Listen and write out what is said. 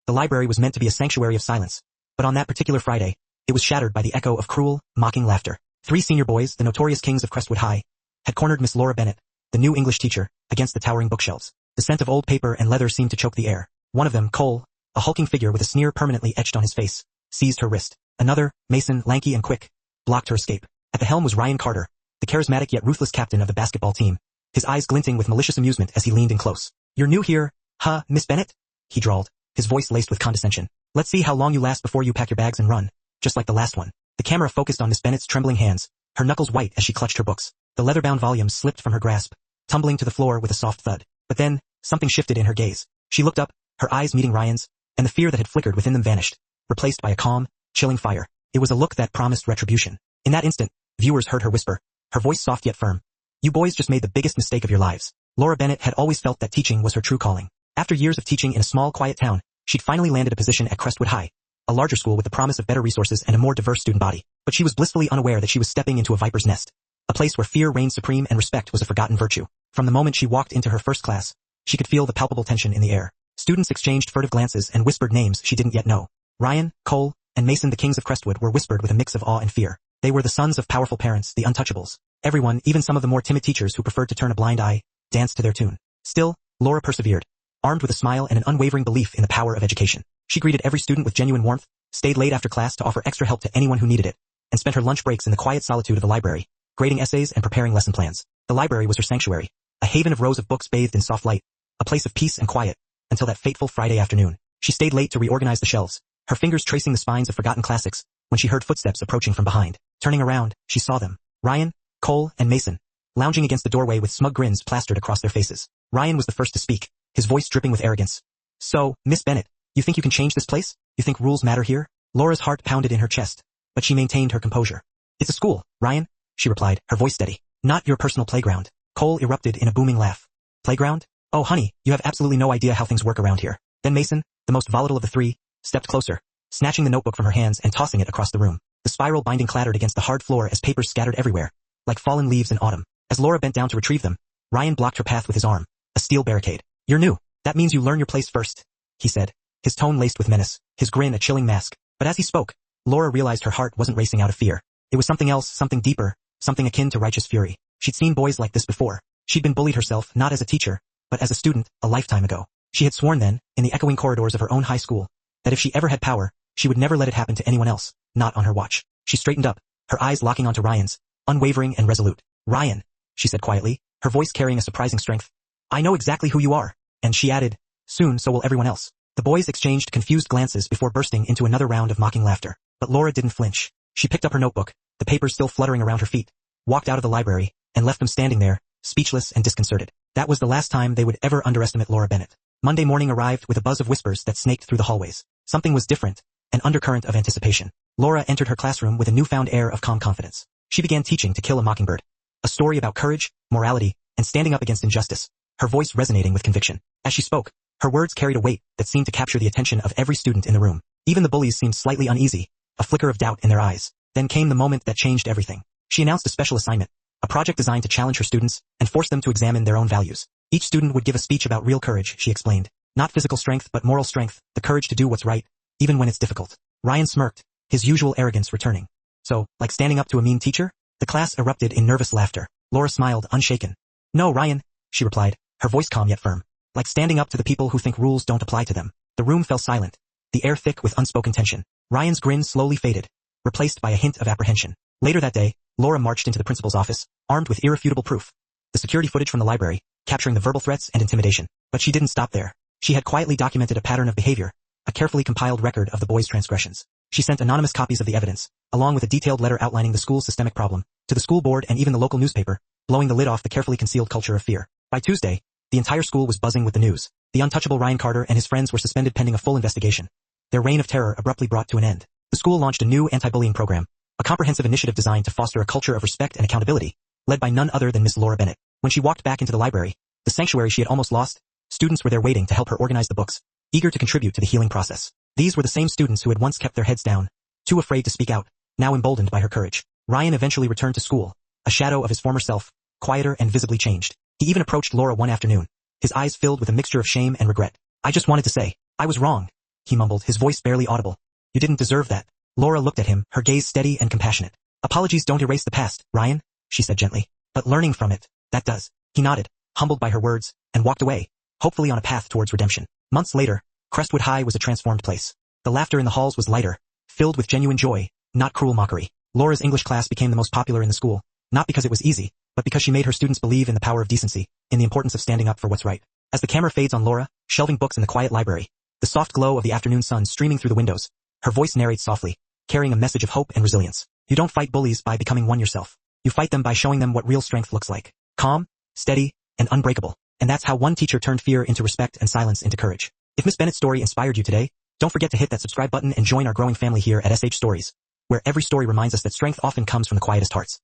The library was meant to be a sanctuary of silence, but on that particular Friday, it was shattered by the echo of cruel, mocking laughter. 3 senior boys, the notorious kings of Crestwood High, had cornered Miss Laura Bennett, the new English teacher, against the towering bookshelves. The scent of old paper and leather seemed to choke the air. One of them, Cole, a hulking figure with a sneer permanently etched on his face, seized her wrist. Another, Mason, lanky and quick, blocked her escape. At the helm was Ryan Carter, the charismatic yet ruthless captain of the basketball team, his eyes glinting with malicious amusement as he leaned in close. "You're new here, huh, Miss Bennett?" he drawled, his voice laced with condescension. "Let's see how long you last before you pack your bags and run, just like the last one." The camera focused on Miss Bennett's trembling hands, her knuckles white as she clutched her books. The leather-bound volumes slipped from her grasp, tumbling to the floor with a soft thud. But then, something shifted in her gaze. She looked up, her eyes meeting Ryan's, and the fear that had flickered within them vanished, replaced by a calm, chilling fire. It was a look that promised retribution. In that instant, viewers heard her whisper, her voice soft yet firm. "You boys just made the biggest mistake of your lives." Laura Bennett had always felt that teaching was her true calling. After years of teaching in a small, quiet town, she'd finally landed a position at Crestwood High, a larger school with the promise of better resources and a more diverse student body. But she was blissfully unaware that she was stepping into a viper's nest, a place where fear reigned supreme and respect was a forgotten virtue. From the moment she walked into her first class, she could feel the palpable tension in the air. Students exchanged furtive glances and whispered names she didn't yet know. Ryan, Cole, and Mason, the kings of Crestwood, were whispered with a mix of awe and fear. They were the sons of powerful parents, the untouchables. Everyone, even some of the more timid teachers who preferred to turn a blind eye, danced to their tune. Still, Laura persevered, armed with a smile and an unwavering belief in the power of education. She greeted every student with genuine warmth, stayed late after class to offer extra help to anyone who needed it, and spent her lunch breaks in the quiet solitude of the library, grading essays and preparing lesson plans. The library was her sanctuary, a haven of rows of books bathed in soft light, a place of peace and quiet, until that fateful Friday afternoon. She stayed late to reorganize the shelves, her fingers tracing the spines of forgotten classics, when she heard footsteps approaching from behind. Turning around, she saw them. Ryan, Cole, and Mason, lounging against the doorway with smug grins plastered across their faces. Ryan was the first to speak, his voice dripping with arrogance. "So, Miss Bennett, you think you can change this place? You think rules matter here?" Laura's heart pounded in her chest, but she maintained her composure. "It's a school, Ryan," she replied, her voice steady. "Not your personal playground." Cole erupted in a booming laugh. "Playground? Oh honey, you have absolutely no idea how things work around here." Then Mason, the most volatile of the three, stepped closer, snatching the notebook from her hands and tossing it across the room. The spiral binding clattered against the hard floor as papers scattered everywhere, like fallen leaves in autumn. As Laura bent down to retrieve them, Ryan blocked her path with his arm, a steel barricade. "You're new. That means you learn your place first," he said, his tone laced with menace, his grin a chilling mask. But as he spoke, Laura realized her heart wasn't racing out of fear. It was something else, something deeper, something akin to righteous fury. She'd seen boys like this before. She'd been bullied herself, not as a teacher, but as a student, a lifetime ago. She had sworn then, in the echoing corridors of her own high school, that if she ever had power, she would never let it happen to anyone else, not on her watch. She straightened up, her eyes locking onto Ryan's, unwavering and resolute. "Ryan," she said quietly, her voice carrying a surprising strength. "I know exactly who you are." And she added, "Soon so will everyone else." The boys exchanged confused glances before bursting into another round of mocking laughter. But Laura didn't flinch. She picked up her notebook, the papers still fluttering around her feet, walked out of the library, and left them standing there, speechless and disconcerted. That was the last time they would ever underestimate Laura Bennett. Monday morning arrived with a buzz of whispers that snaked through the hallways. Something was different, an undercurrent of anticipation. Laura entered her classroom with a newfound air of calm confidence. She began teaching To Kill a Mockingbird, a story about courage, morality, and standing up against injustice, her voice resonating with conviction. As she spoke, her words carried a weight that seemed to capture the attention of every student in the room. Even the bullies seemed slightly uneasy, a flicker of doubt in their eyes. Then came the moment that changed everything. She announced a special assignment, a project designed to challenge her students and force them to examine their own values. Each student would give a speech about real courage, she explained. Not physical strength but moral strength, the courage to do what's right, even when it's difficult. Ryan smirked, his usual arrogance returning. "So, like standing up to a mean teacher?" The class erupted in nervous laughter. Laura smiled, unshaken. "No, Ryan," she replied, her voice calm yet firm. "Like standing up to the people who think rules don't apply to them." The room fell silent, the air thick with unspoken tension. Ryan's grin slowly faded, replaced by a hint of apprehension. Later that day, Laura marched into the principal's office, armed with irrefutable proof. The security footage from the library, capturing the verbal threats and intimidation. But she didn't stop there. She had quietly documented a pattern of behavior, a carefully compiled record of the boys' transgressions. She sent anonymous copies of the evidence, along with a detailed letter outlining the school's systemic problem, to the school board and even the local newspaper, blowing the lid off the carefully concealed culture of fear. By Tuesday, the entire school was buzzing with the news. The untouchable Ryan Carter and his friends were suspended pending a full investigation. Their reign of terror abruptly brought to an end. The school launched a new anti-bullying program, a comprehensive initiative designed to foster a culture of respect and accountability, led by none other than Miss Laura Bennett. When she walked back into the library, the sanctuary she had almost lost, students were there waiting to help her organize the books, eager to contribute to the healing process. These were the same students who had once kept their heads down, too afraid to speak out, now emboldened by her courage. Ryan eventually returned to school, a shadow of his former self, quieter and visibly changed. He even approached Laura one afternoon, his eyes filled with a mixture of shame and regret. "I just wanted to say, I was wrong," he mumbled, his voice barely audible. You didn't deserve that. Laura looked at him, her gaze steady and compassionate. Apologies don't erase the past, Ryan, she said gently. But learning from it, that does. He nodded, humbled by her words, and walked away, hopefully on a path towards redemption. Months later, Crestwood High was a transformed place. The laughter in the halls was lighter, filled with genuine joy, not cruel mockery. Laura's English class became the most popular in the school, not because it was easy, but because she made her students believe in the power of decency, in the importance of standing up for what's right. As the camera fades on Laura, shelving books in the quiet library, the soft glow of the afternoon sun streaming through the windows, her voice narrates softly, carrying a message of hope and resilience. You don't fight bullies by becoming one yourself. You fight them by showing them what real strength looks like. Calm, steady, and unbreakable. And that's how one teacher turned fear into respect and silence into courage. If Miss Bennett's story inspired you today, don't forget to hit that subscribe button and join our growing family here at SH Stories, where every story reminds us that strength often comes from the quietest hearts.